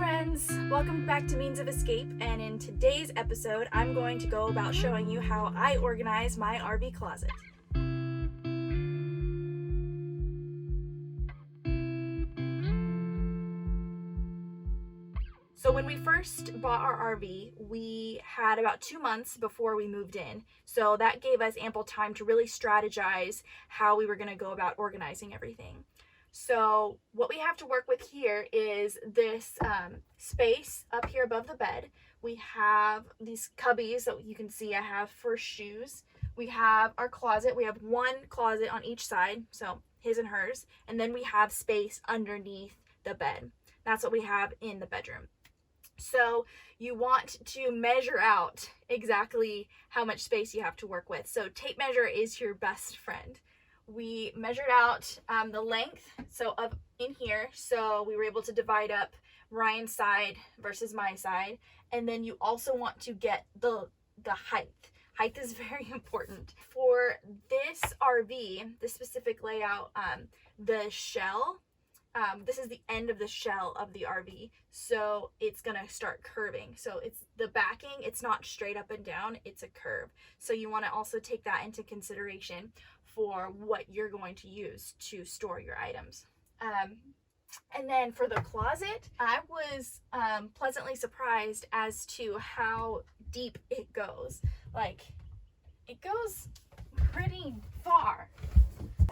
friends! Welcome back to Means of Escape, and in today's episode I'm going to go about showing you how I organize my RV closet. So when we first bought our RV, we had about 2 months before we moved in. So that gave us ample time to really strategize how we were going to go about organizing everything. So what we have to work with here is this space up here above the bed. We have these cubbies that you can see I have for shoes. We have our closet. We have one closet on each side, so his and hers. And then we have space underneath the bed. That's what we have in the bedroom. So you want to measure out exactly how much space you have to work with. So tape measure is your best friend. We measured out the length of in here, so we were able to divide up Ryan's side versus my side. And then you also want to get the height. Height is very important. For this RV, this specific layout, the shell, this is the end of the shell of the RV, so it's gonna start curving. So it's the backing, it's not straight up and down, it's a curve. So you want to also take that into consideration for what you're going to use to store your items. And then for the closet, I was pleasantly surprised as to how deep it goes. Like, it goes pretty far.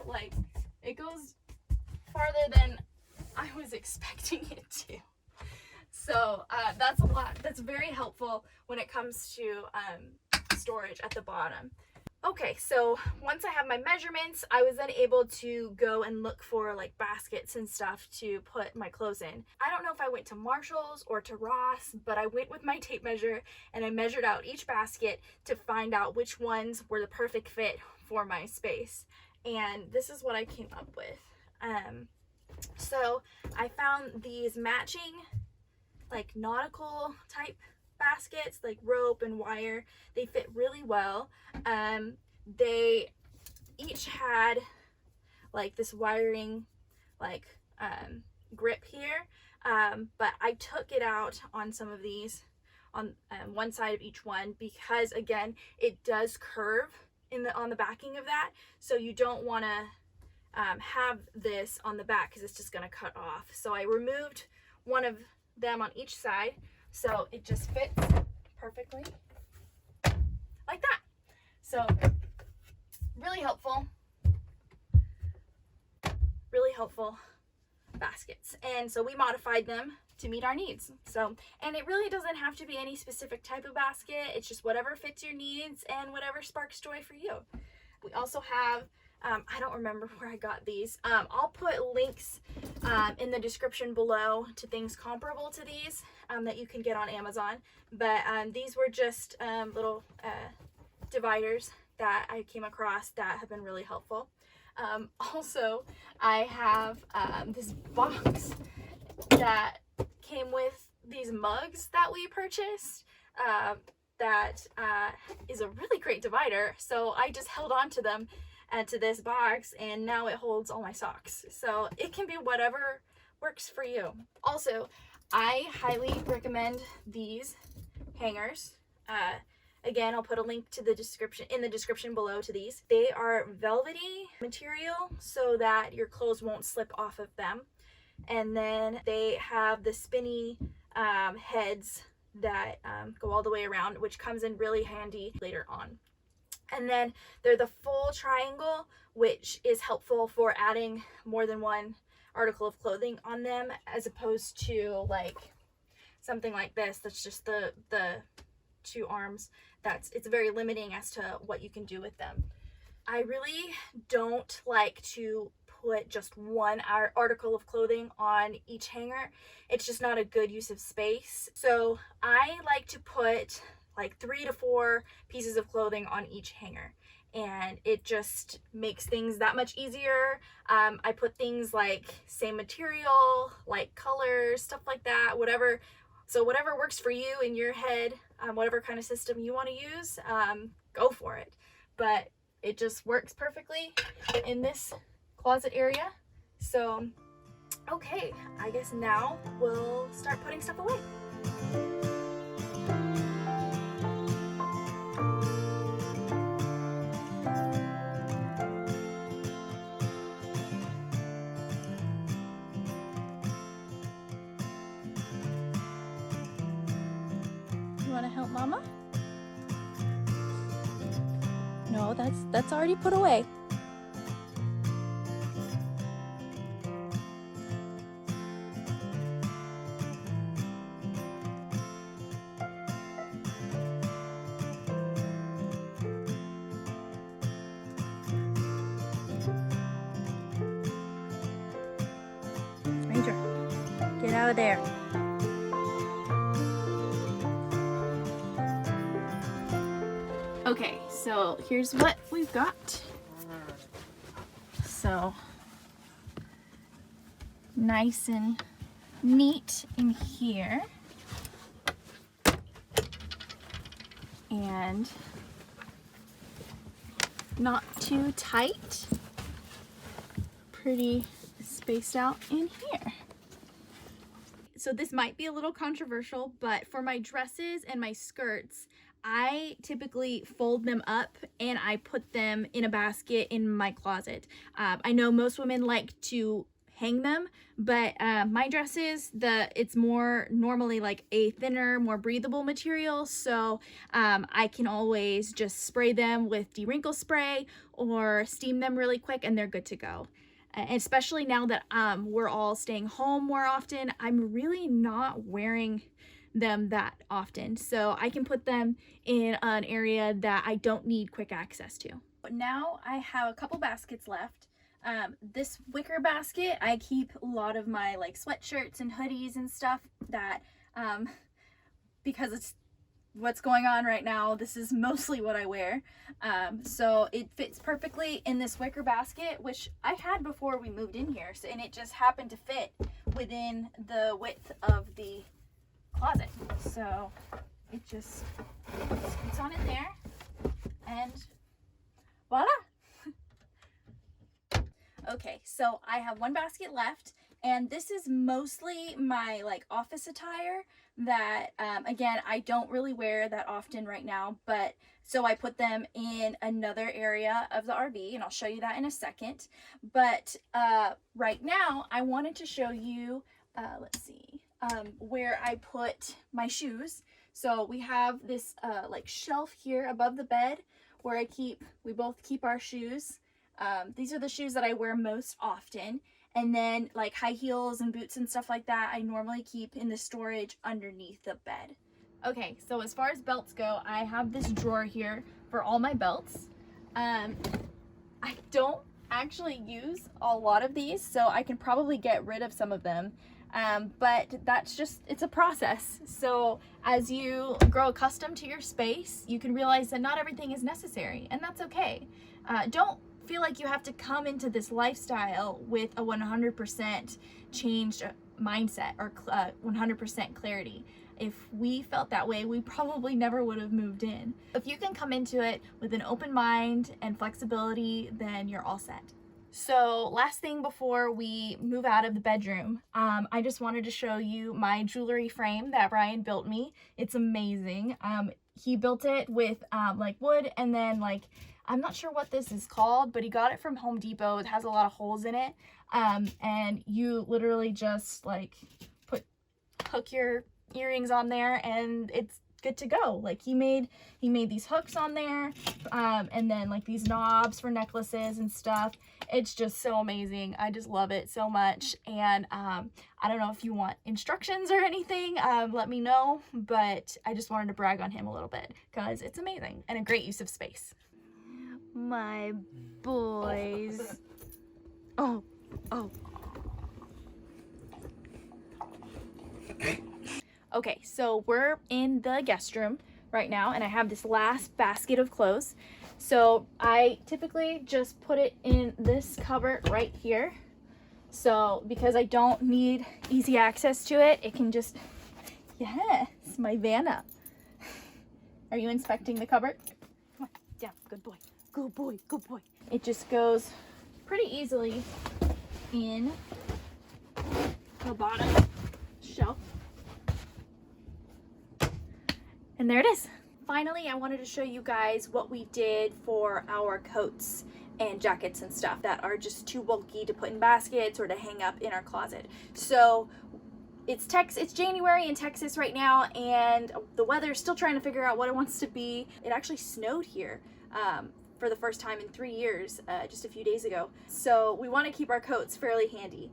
Like, it goes farther than I was expecting it to. So that's a lot. That's very helpful when it comes to storage at the bottom. Okay, so once I have my measurements, I was then able to go and look for like baskets and stuff to put my clothes in. I don't know if I went to Marshall's or to Ross, but I went with my tape measure and I measured out each basket to find out which ones were the perfect fit for my space. And this is what I came up with. So I found these matching like nautical type baskets, like rope and wire. They fit really well. They each had like this wiring like grip here, but I took it out on some of these on one side of each one because again it does curve on the backing of that, so you don't want to have this on the back because it's just going to cut off. So I removed one of them on each side, so it just fits perfectly like that. So really helpful baskets. And so we modified them to meet our needs. So, and it really doesn't have to be any specific type of basket. It's just whatever fits your needs and whatever sparks joy for you. We also have I don't remember where I got these. I'll put links in the description below to things comparable to these that you can get on Amazon. But these were just little dividers that I came across that have been really helpful. Also, I have this box that came with these mugs that we purchased. That is a really great divider. So I just held on to them and to this box, and now it holds all my socks. So it can be whatever works for you. Also, I highly recommend these hangers. Again, I'll put a link to the description below to these. They are velvety material so that your clothes won't slip off of them. And then they have the spinny heads that go all the way around, which comes in really handy later on. And then they're the full triangle, which is helpful for adding more than one article of clothing on them, as opposed to like something like this that's just the two arms. It's very limiting as to what you can do with them. I really don't like to put just one article of clothing on each hanger. It's just not a good use of space. So I like to put like 3 to 4 pieces of clothing on each hanger, and it just makes things that much easier. I put things like same material, like colors, stuff like that, whatever. So whatever works for you in your head, whatever kind of system you want to use, go for it. But it just works perfectly in this closet area. So Okay, I guess now we'll start putting stuff away. You want to help Mama? No, that's already put away. Ranger, get out of there. Okay, so here's what we've got. So nice and neat in here. And not too tight. Pretty spaced out in here. So this might be a little controversial, but for my dresses and my skirts, I typically fold them up and I put them in a basket in my closet. I know most women like to hang them, but my dresses, it's more normally like a thinner, more breathable material, so I can always just spray them with de-wrinkle spray or steam them really quick and they're good to go. And especially now that we're all staying home more often, I'm really not wearing them that often, so I can put them in an area that I don't need quick access to. But now I have a couple baskets left. This wicker basket, I keep a lot of my like sweatshirts and hoodies and stuff that because it's what's going on right now, this is mostly what I wear. So it fits perfectly in this wicker basket, which I had before we moved in here, so, and it just happened to fit within the width of the closet. So it just scoots on in there and voila. Okay, so I have one basket left, and this is mostly my like office attire that again, I don't really wear that often right now, but so I put them in another area of the RV, and I'll show you that in a second. But right now I wanted to show you let's see, where I put my shoes. So we have this like shelf here above the bed where we both keep our shoes. These are the shoes that I wear most often. And then like high heels and boots and stuff like that, I normally keep in the storage underneath the bed. Okay, so as far as belts go, I have this drawer here for all my belts. I don't actually use a lot of these, so I can probably get rid of some of them. But that's just, it's a process. So as you grow accustomed to your space, you can realize that not everything is necessary, and that's okay. Don't feel like you have to come into this lifestyle with a 100% changed mindset or 100% clarity. If we felt that way, we probably never would have moved in. If you can come into it with an open mind and flexibility, then you're all set. So last thing before we move out of the bedroom, I just wanted to show you my jewelry frame that Ryan built me. It's amazing. He built it with like wood, and then like, I'm not sure what this is called, but he got it from Home Depot. It has a lot of holes in it. And you literally just like hook your earrings on there and it's good to go. Like he made these hooks on there, and then like these knobs for necklaces and stuff. It's just so amazing. I just love it so much. And I don't know if you want instructions or anything, let me know, but I just wanted to brag on him a little bit because it's amazing and a great use of space. My boys. Oh. Okay, so we're in the guest room right now, and I have this last basket of clothes. So I typically just put it in this cupboard right here. So because I don't need easy access to it, it can just, yes, my Vanna. Are you inspecting the cupboard? Come on, down, good boy, good boy, good boy. It just goes pretty easily in the bottom shelf. And there it is. Finally, I wanted to show you guys what we did for our coats and jackets and stuff that are just too bulky to put in baskets or to hang up in our closet. So it's January in Texas right now, and the weather's still trying to figure out what it wants to be. It actually snowed here for the first time in 3 years just a few days ago. So we want to keep our coats fairly handy.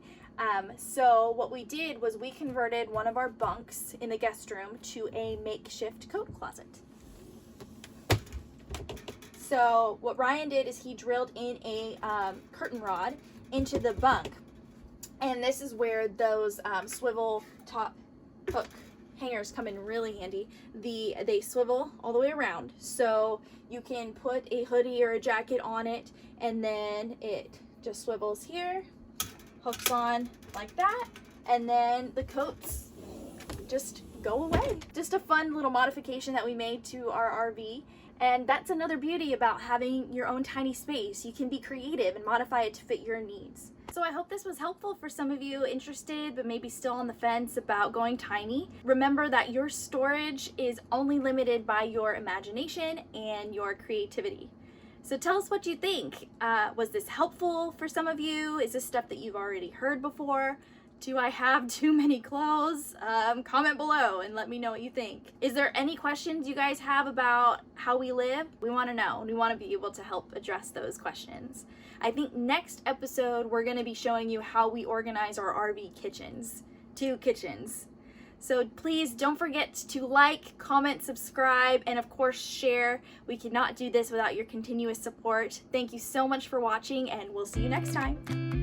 So what we did was we converted one of our bunks in the guest room to a makeshift coat closet. So what Ryan did is he drilled in a curtain rod into the bunk, and this is where those swivel top hook hangers come in really handy. They swivel all the way around, so you can put a hoodie or a jacket on it, and then it just swivels here, hooks on like that, and then the coats just go away. Just a fun little modification that we made to our RV. And that's another beauty about having your own tiny space. You can be creative and modify it to fit your needs. So I hope this was helpful for some of you interested but maybe still on the fence about going tiny. Remember that your storage is only limited by your imagination and your creativity. So tell us what you think. Was this helpful for some of you? Is this stuff that you've already heard before? Do I have too many clothes? Comment below and let me know what you think. Is there any questions you guys have about how we live? We want to know, and we want to be able to help address those questions. I think next episode we're going to be showing you how we organize our RV kitchens. 2 kitchens. So please don't forget to like, comment, subscribe, and of course share. We cannot do this without your continuous support. Thank you so much for watching, and we'll see you next time.